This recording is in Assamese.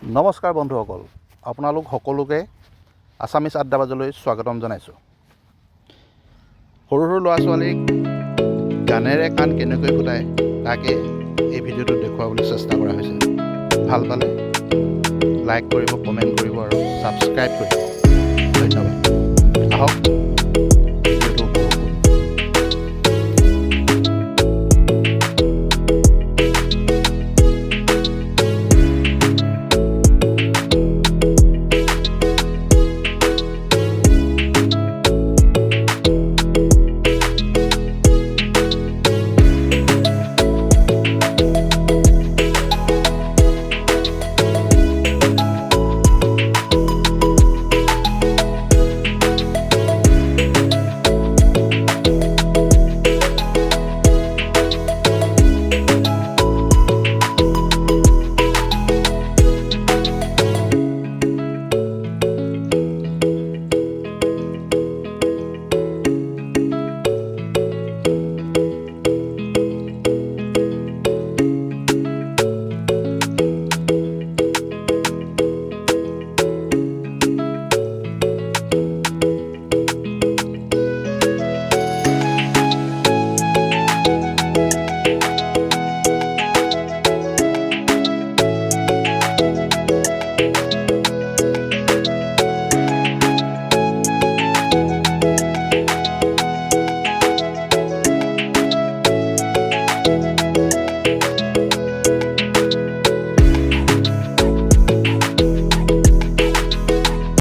নমস্কাৰ বন্ধুসকল, আপোনালোক সকলোকে আছামিজ আড্ডাবাজলৈ স্বাগতম জনাইছোঁ। সৰু সৰু ল'ৰা ছোৱালীক গানেৰে কাণ কেনেকৈ ফুটায় তাকে এই ভিডিঅ'টোত দেখুৱাবলৈ চেষ্টা কৰা হৈছে। ভাল পালে লাইক কৰিব, কমেণ্ট কৰিব আৰু ছাবস্ক্ৰাইব কৰিব। ধন্যবাদ। আহক